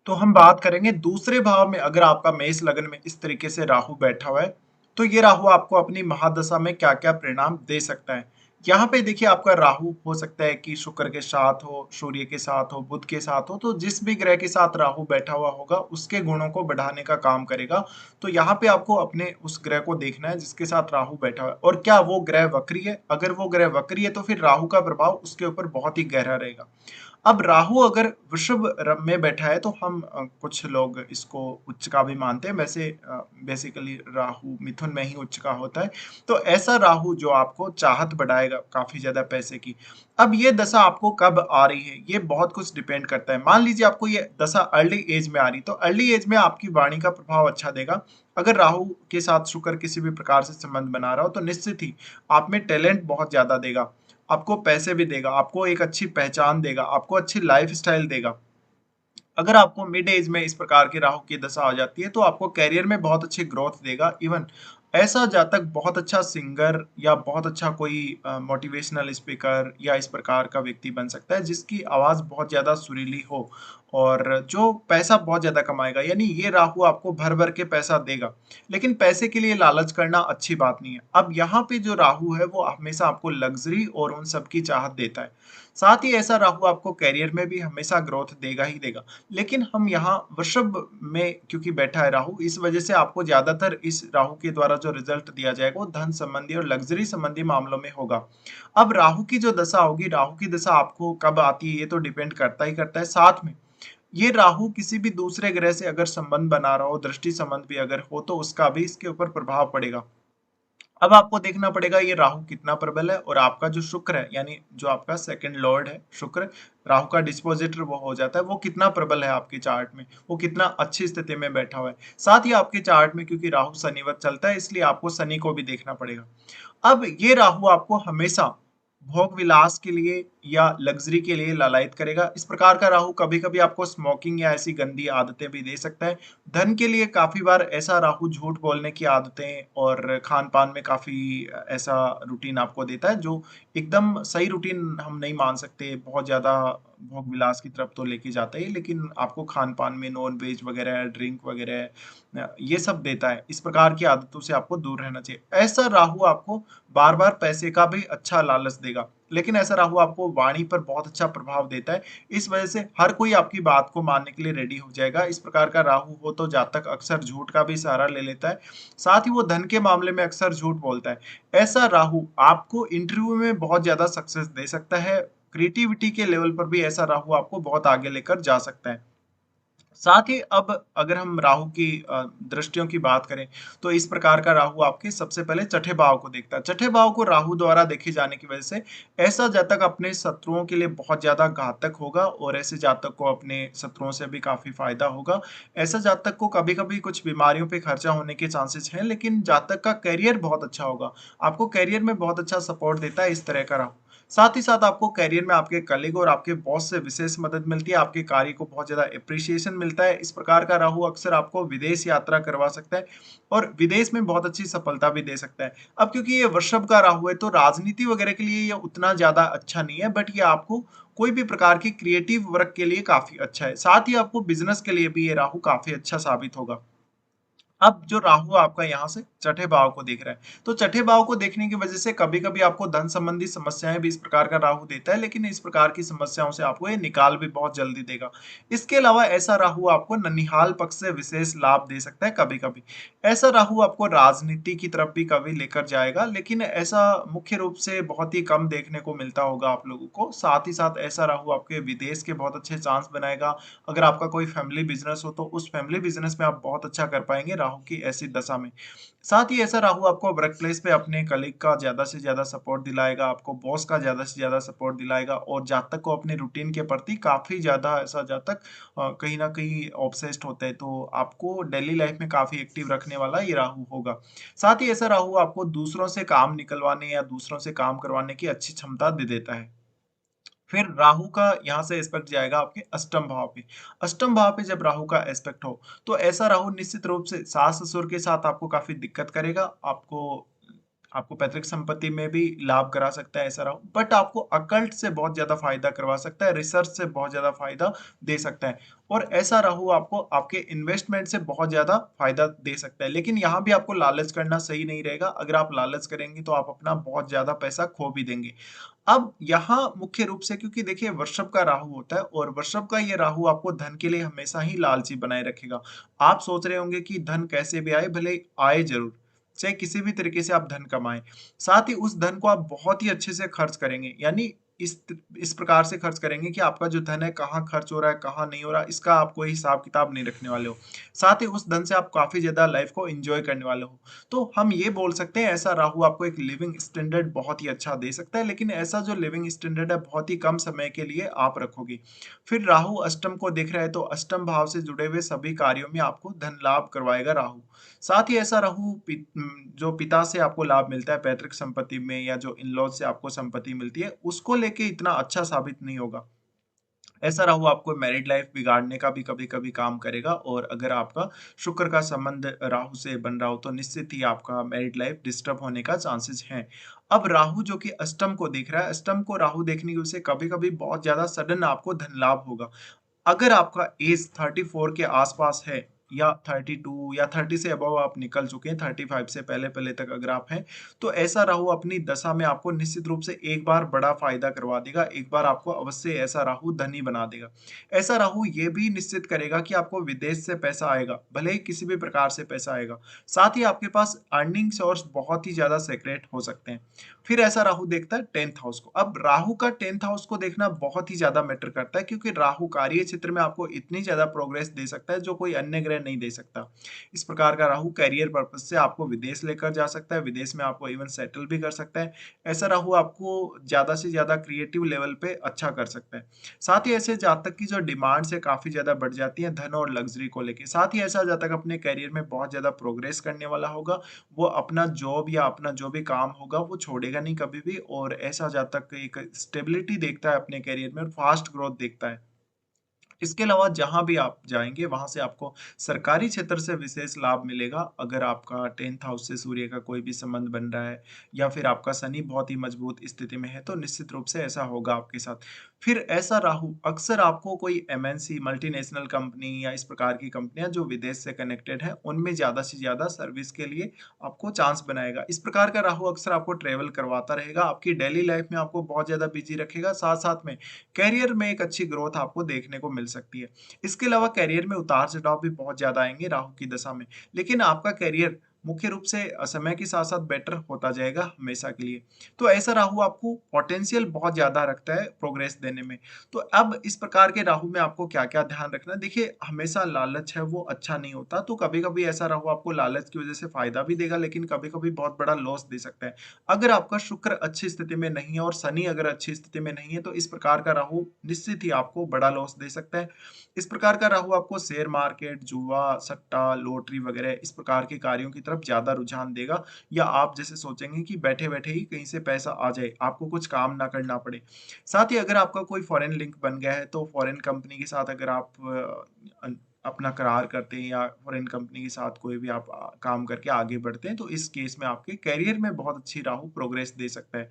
तो हम बात करेंगे दूसरे भाव में अगर आपका मेष लग्न में इस तरीके से राहु बैठा हुआ है, तो ये राहु आपको अपनी महादशा में क्या-क्या परिणाम दे सकता है। यहाँ पे देखिए आपका राहु हो सकता है कि शुक्र के साथ हो, सूर्य के साथ हो, बुध के साथ हो, तो जिस भी ग्रह के साथ राहु बैठा हुआ होगा, उसके गुणों को बढ़ाने का काम करेगा। तो यहाँ पे आपको अपने उस ग्रह को देखना है जिसके साथ राहु बैठा हुआ है और क्या वो ग्रह वक्री है? अगर वो ग्रह वक्री है तो फिर राहु का प्रभाव उसके ऊपर बहुत ही गहरा रहेगा। अब राहु अगर वृषभ में बैठा है तो हम कुछ लोग इसको उच्च का भी मानते हैं। वैसे बेसिकली राहु मिथुन में ही उच्च का होता है। तो ऐसा राहु जो आपको चाहत बढ़ाएगा काफी ज्यादा पैसे की। अब ये दशा आपको कब आ रही है, ये बहुत कुछ डिपेंड करता है। मान लीजिए आपको ये दशा अर्ली एज में आ रही, तो अर्ली एज में आपकी वाणी का प्रभाव अच्छा देगा। अगर राहु के साथ शुक्र किसी भी प्रकार से संबंध बना रहा हो तो निश्चित ही आप में टैलेंट बहुत ज्यादा देगा, आपको पैसे भी देगा, आपको एक अच्छी पहचान देगा, आपको अच्छी लाइफस्टाइल देगा। अगर आपको मिड एज में इस प्रकार की राहु की दशा आ जाती है तो आपको करियर में बहुत अच्छी ग्रोथ देगा। इवन ऐसा जातक बहुत अच्छा सिंगर या बहुत अच्छा कोई मोटिवेशनल स्पीकर या इस प्रकार का व्यक्ति बन सकता है जिसकी आवाज बहुत ज्यादा सुरीली हो और जो पैसा बहुत ज्यादा कमाएगा। यानी ये राहु आपको भर भर के पैसा देगा, लेकिन पैसे के लिए लालच करना अच्छी बात नहीं है। अब यहाँ पे जो राहु है वो हमेशा आपको लग्जरी और उन सब की चाहत देता है। साथ ही ऐसा राहु आपको करियर में भी हमेशा ग्रोथ देगा ही देगा। लेकिन हम यहाँ वृषभ में क्योंकि बैठा है राहु, इस वजह से आपको ज्यादातर इस राहु के द्वारा जो रिजल्ट दिया जाएगा वो धन संबंधी और लग्जरी संबंधी मामलों में होगा। अब राहु की जो दशा होगी, राहु की दशा आपको कब आती है ये तो डिपेंड करता ही करता है। साथ में ये राहु किसी भी दूसरे ग्रह से अगर संबंध बना रहा हो, दृष्टि संबंध भी अगर हो, तो उसका भी इसके ऊपर प्रभाव पड़ेगा। अब आपको देखना पड़ेगा ये राहु कितना प्रबल है और आपका जो शुक्र है, यानी जो आपका सेकंड लॉर्ड है शुक्र, राहु का डिस्पोजिटर वो हो जाता है, वो कितना प्रबल है आपके चार्ट में, वो कितना अच्छी स्थिति में बैठा हुआ है। साथ ही आपके चार्ट में क्योंकि राहु शनिवत चलता है इसलिए आपको शनि को भी देखना पड़ेगा। अब ये राहु आपको हमेशा भोग विलास के लिए या लग्जरी के लिए लालायित करेगा। इस प्रकार का राहु कभी कभी आपको स्मोकिंग या ऐसी गंदी आदतें भी दे सकता है। धन के लिए काफी बार ऐसा राहु झूठ बोलने की आदतें और खान पान में काफी ऐसा रूटीन आपको देता है जो एकदम सही रूटीन हम नहीं मान सकते। बहुत ज्यादा भोग विलास की तरफ तो लेके जाता है, लेकिन आपको खान पान में नॉन वेज वगैरह, ड्रिंक वगैरह ये सब देता है। इस प्रकार की आदतों से आपको दूर रहना चाहिए। ऐसा राहु आपको बार बार पैसे का भी अच्छा लालच देगा, लेकिन ऐसा राहु आपको वाणी पर बहुत अच्छा प्रभाव देता है। इस वजह से हर कोई आपकी बात को मानने के लिए रेडी हो जाएगा। इस प्रकार का राहु हो तो जातक अक्सर झूठ का भी सहारा ले लेता है। साथ ही वो धन के मामले में अक्सर झूठ बोलता है। ऐसा राहु आपको इंटरव्यू में बहुत ज्यादा सक्सेस दे सकता है। क्रिएटिविटी के लेवल पर भी ऐसा राहु आपको बहुत आगे लेकर जा सकता है। साथ ही अब अगर हम राहु की दृष्टियों की बात करें तो इस प्रकार का राहु आपके सबसे पहले छठे भाव को देखता है। छठे भाव को राहु द्वारा देखे जाने की वजह से ऐसा जातक अपने शत्रुओं के लिए बहुत ज्यादा घातक होगा और ऐसे जातक को अपने शत्रुओं से भी काफी फायदा होगा। ऐसा जातक को कभी कभी कुछ बीमारियों पे खर्चा होने के चांसेस हैं, लेकिन जातक का करियर बहुत अच्छा होगा। आपको करियर में बहुत अच्छा सपोर्ट देता है इस तरह का राहु। साथ ही साथ आपको करियर में आपके कलीग और आपके बॉस से विशेष मदद मिलती है, आपके कार्य को बहुत ज्यादा अप्रिसिएशन मिलता है। इस प्रकार का राहु अक्सर आपको विदेश यात्रा करवा सकता है और विदेश में बहुत अच्छी सफलता भी दे सकता है। अब क्योंकि ये वृषभ का राहु है तो राजनीति वगैरह के लिए ये उतना ज्यादा अच्छा नहीं है, बट ये आपको कोई भी प्रकार की क्रिएटिव वर्क के लिए काफी अच्छा है। साथ ही आपको बिजनेस के लिए भी ये राहु काफी अच्छा साबित होगा। अब जो राहु आपका यहाँ से छठे भाव को देख रहा है, तो छठे भाव को देखने की वजह से कभी कभी आपको धन संबंधी समस्याएं भी इस प्रकार का राहु देता है, लेकिन इस प्रकार की समस्याओं से आपको ये निकाल भी बहुत जल्दी देगा। इसके अलावा ऐसा राहु आपको ननिहाल पक्ष से विशेष लाभ दे सकता है। कभी कभी ऐसा राहु आपको राजनीति की तरफ भी कभी लेकर जाएगा, लेकिन ऐसा मुख्य रूप से बहुत ही कम देखने को मिलता होगा आप लोगों को। साथ ही साथ ऐसा राहु आपके विदेश के बहुत अच्छे चांस बनाएगा। अगर आपका कोई फैमिली बिजनेस हो तो उस फैमिली बिजनेस में आप बहुत अच्छा कर पाएंगे राहु की ऐसी दशा में। साथ ही ऐसा राहु आपको वर्क प्लेस पे अपने कलीग का ज्यादा से ज्यादा सपोर्ट दिलाएगा, आपको बॉस का ज्यादा से ज्यादा सपोर्ट दिलाएगा और जातक को अपने रूटीन के प्रति काफी ज्यादा ऐसा जातक कहीं ना कहीं ऑब्सेस्ड होता है, तो आपको डेली लाइफ में काफी एक्टिव रखने वाला ये राहु होगा। साथ ही ऐसा राहु आपको दूसरों से काम निकलवाने या दूसरों से काम करवाने की अच्छी क्षमता दे देता है। फिर राहु का यहाँ से एस्पेक्ट जाएगा आपके अष्टम भाव पे। अष्टम भाव पे जब राहु का एस्पेक्ट हो तो ऐसा राहु निश्चित रूप से सास ससुर के साथ आपको काफी दिक्कत करेगा। आपको आपको पैतृक संपत्ति में भी लाभ करा सकता है ऐसा राहु, बट आपको अकल्ट से बहुत ज्यादा फायदा करवा सकता है, रिसर्च से बहुत ज्यादा फायदा दे सकता है। और ऐसा राहु आपको आपके इन्वेस्टमेंट से बहुत ज़्यादा फ़ायदा दे सकता है। लेकिन यहाँ भी आपको लालच करना सही नहीं रहेगा। अगर आप लालच करेंगे तो आप अपना बहुत ज़्यादा पैसा खो भी देंगे। अब यहाँ मुख्य रूप से क्योंकि देखिए वृषभ का राहु होता है और वृषभ का ये राहु आपको धन के लिए हमेशा ही लालची बनाए रखेगा। आप सोच रहे होंगे कि धन कैसे भी आए, भले आए ज़रूर, चाहे किसी भी तरीके से आप धन कमाएँ। साथ ही उस धन को आप बहुत ही अच्छे से खर्च करेंगे। यानी इस इस प्रकार से खर्च करेंगे कि आपका जो धन है कहाँ खर्च हो रहा है, कहाँ नहीं हो रहा है, इसका आप कोई हिसाब-किताब नहीं रखने वाले हो। साथ ही उस धन से आप काफ़ी ज़्यादा लाइफ़ को एन्जॉय करने वाले हो। तो हम ये बोल सकते हैं ऐसा राहु आपको एक लिविंग स्टैंडर्ड बहुत ही अच्छा दे सकता है, लेकिन ऐसा जो लिविंग स्टैंडर्ड है बहुत ही कम समय के लिए आप रखोगे। फिर राहु अष्टम को देख रहा है तो अष्टम भाव से जुड़े हुए सभी कार्यों में आपको धन लाभ करवाएगा राहु। साथ ही ऐसा राहु जो पिता से आपको लाभ मिलता है पैतृक संपत्ति में या जो इन-लॉज़ से आपको संपत्ति मिलती है, उसको लेके इतना अच्छा साबित नहीं होगा। ऐसा राहु आपको मैरिड लाइफ बिगाड़ने का भी कभी-कभी काम करेगा और अगर आपका शुक्र का संबंध राहु से बन रहा हो तो निश्चित ही आपका मैरिड लाइफ डिस्टर्ब होने का चांसेस हैं। अब राहु जो कि अष्टम को देख रहा है, अष्टम को राहु देखने की वजह से कभी-कभी बहुत ज़्यादा सडन आपको धन लाभ होगा। अगर आपका एज 34 के आसपास है या 32 या 30 से अबव आप निकल चुके हैं, 35 से पहले-पहले तक अगर आप हैं, तो ऐसा राहु अपनी दशा में आपको निश्चित रूप से एक बार बड़ा फ़ायदा करवा देगा, एक बार आपको अवश्य ऐसा राहु धनी बना देगा। ऐसा राहु ये भी निश्चित करेगा कि आपको विदेश से पैसा आएगा, भले ही किसी भी प्रकार से पैसा आएगा। साथ ही आपके पास अर्निंग सोर्स बहुत ही ज़्यादा सीक्रेट हो सकते हैं। फिर ऐसा राहु देखता है 10th हाउस को। अब राहु का 10th हाउस को देखना बहुत ही ज़्यादा मैटर करता है क्योंकि राहु कार्य क्षेत्र में आपको इतनी ज़्यादा प्रोग्रेस दे सकता है जो कोई अन्य ग्रह नहीं दे सकता। इस प्रकार का राहु करियर पर्पज़ से आपको विदेश लेकर जा सकता है, विदेश में आपको इवन सेटल भी कर सकता है। ऐसा राहु आपको ज़्यादा से ज़्यादा क्रिएटिव लेवल पे अच्छा कर सकता है। साथ ही ऐसे जातक की जो डिमांड्स है काफ़ी ज़्यादा बढ़ जाती है धन और लग्ज़री को लेके। साथ ही ऐसा जातक अपने करियर में बहुत ज़्यादा प्रोग्रेस करने वाला होगा। वो अपना जॉब या अपना जो भी काम होगा वो छोड़ेगा नहीं कभी भी और ऐसा जातक एक स्टेबिलिटी देखता है अपने करियर में और फास्ट ग्रोथ देखता है। इसके अलावा जहाँ भी आप जाएँगे वहाँ से आपको सरकारी क्षेत्र से विशेष लाभ मिलेगा। अगर आपका 10th हाउस से सूर्य का कोई भी संबंध बन रहा है या फिर आपका शनि बहुत ही मजबूत स्थिति में है तो निश्चित रूप से ऐसा होगा आपके साथ। फिर ऐसा राहु अक्सर आपको कोई एमएनसी मल्टीनेशनल कंपनी या इस प्रकार की कंपनियाँ जो विदेश से कनेक्टेड हैं उनमें ज़्यादा से ज़्यादा सर्विस के लिए आपको चांस बनाएगा। इस प्रकार का राहु अक्सर आपको ट्रैवल करवाता रहेगा, आपकी डेली लाइफ में आपको बहुत ज़्यादा बिज़ी रखेगा, साथ-साथ में करियर में एक अच्छी ग्रोथ आपको देखने को मिल सकती है। इसके अलावा करियर में उतार-चढ़ाव भी बहुत ज़्यादा आएँगे राहु की दशा में, लेकिन आपका करियर मुख्य रूप से समय के साथ-साथ बेटर होता जाएगा हमेशा के लिए। तो ऐसा राहु आपको पोटेंशियल बहुत ज़्यादा रखता है प्रोग्रेस देने में। तो अब इस प्रकार के राहु में आपको क्या-क्या ध्यान रखना है? देखिए, हमेशा लालच है वो अच्छा नहीं होता, तो कभी-कभी ऐसा राहु आपको लालच की वज़ह से फ़ायदा भी देगा, लेकिन कभी-कभी बहुत बड़ा लॉस दे सकता है। अगर आपका शुक्र अच्छी स्थिति में नहीं है और शनि अगर अच्छी स्थिति में नहीं है, तो इस प्रकार का राहु निश्चित ही आपको बड़ा लॉस दे सकता है। इस प्रकार का राहु आपको शेयर मार्केट, जुआ, सट्टा, लॉटरी वगैरह इस प्रकार के कार्यों की तरफ ज़्यादा रुझान देगा या आप जैसे सोचेंगे कि बैठे-बैठे ही कहीं से पैसा आ जाए, आपको कुछ काम ना करना पड़े। साथ ही अगर आपका कोई फॉरेन लिंक बन गया है, तो फॉरेन कंपनी के साथ अगर आप अपना करार करते हैं या फॉरेन कंपनी के साथ कोई भी आप काम करके आगे बढ़ते हैं, तो इस केस में आपके करियर में बहुत अच्छी राहु प्रोग्रेस दे सकता है।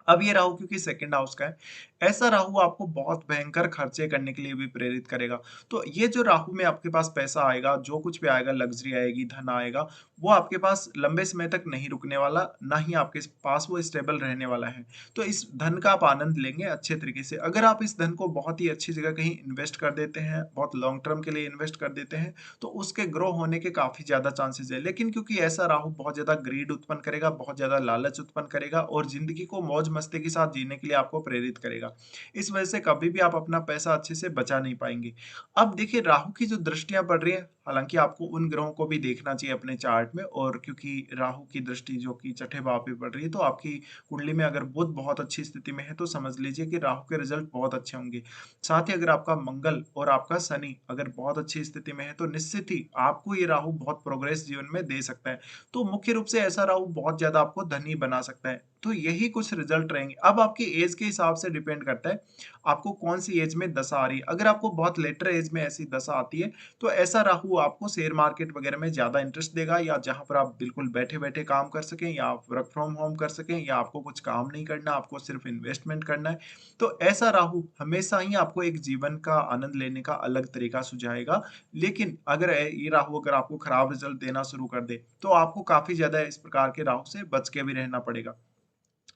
अब ये राहु क्योंकि सेकंड हाउस का है, ऐसा राहु आपको बहुत भयंकर खर्चे करने के लिए भी प्रेरित करेगा। तो ये जो राहु में आपके पास पैसा आएगा, जो कुछ भी आएगा, लग्ज़री आएगी, धन आएगा, वो आपके पास लंबे समय तक नहीं रुकने वाला, ना ही आपके पास वो स्टेबल रहने वाला है। तो इस धन का आप आनंद लेंगे अच्छे तरीके से। अगर आप इस धन को बहुत ही अच्छी जगह कहीं इन्वेस्ट कर देते हैं, बहुत लॉन्ग टर्म के लिए इन्वेस्ट कर देते हैं, तो उसके ग्रो होने के काफ़ी ज़्यादा चांसेज़ है। लेकिन क्योंकि ऐसा राहु बहुत ज़्यादा ग्रीड उत्पन्न करेगा, बहुत ज़्यादा लालच उत्पन्न करेगा और ज़िंदगी को मौज-मस्ती के साथ जीने के लिए आपको प्रेरित करेगा। इस वजह से कभी भी आप अपना पैसा अच्छे से बचा नहीं पाएँगे। अब देखिए राहु की जो दृष्टियाँ पड़ रही हैं, हालाँकि आपको उन ग्रहों को भी देखना चाहिए अपने चार्ट में और क्योंकि राहु की दृष्टि जो कि छठे भाव पे पड़ रही है, तो आपकी कुंडली में अगर बुध बहुत अच्छी स्थिति में है, तो समझ लीजिए कि राहु के रिज़ल्ट बहुत अच्छे होंगे। साथ ही अगर आपका मंगल और आपका शनि अगर बहुत अच्छी स्थिति में है, तो निश्चित ही आपको ये राहु बहुत प्रोग्रेस जीवन में दे सकता है। तो मुख्य रूप से ऐसा राहु बहुत ज़्यादा आपको धनी बना सकता है। तो यही कुछ रिजल्ट रहेंगे। अब आपकी एज के हिसाब से डिपेंड करता है, आपको कौन-सी एज में दशा आ रही है। अगर आपको बहुत लेटर एज में ऐसी दशा आती है, तो ऐसा राहु आपको शेयर मार्केट वगैरह में ज़्यादा इंटरेस्ट देगा, या जहाँ पर आप बिल्कुल बैठे-बैठे काम कर सकें, या आप वर्क फ्रॉम होम कर सकें, या आपको कुछ काम नहीं करना, आपको सिर्फ इन्वेस्टमेंट करना है। तो ऐसा राहु हमेशा ही आपको एक जीवन का आनंद लेने का अलग तरीका सुझाएगा। लेकिन अगर ये राहु अगर आपको खराब रिज़ल्ट देना शुरू कर दे, तो आपको काफ़ी ज़्यादा इस प्रकार के राहु से बच के भी रहना पड़ेगा।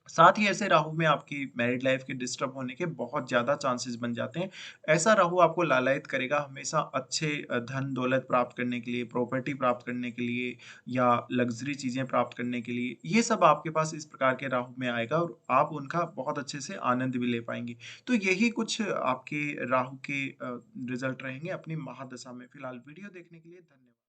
साथ ही ऐसे राहु में आपकी मैरिड लाइफ के डिस्टर्ब होने के बहुत ज़्यादा चांसेस बन जाते हैं। ऐसा राहु आपको लालायित करेगा हमेशा अच्छे धन दौलत प्राप्त करने के लिए, प्रॉपर्टी प्राप्त करने के लिए, या लग्ज़री चीज़ें प्राप्त करने के लिए। ये सब आपके पास इस प्रकार के राहु में आएगा और आप उनका बहुत अच्छे से आनंद भी ले पाएँगे। तो यही कुछ आपके राहु के रिज़ल्ट रहेंगे अपनी महादशा में। फिलहाल वीडियो देखने के लिए धन्य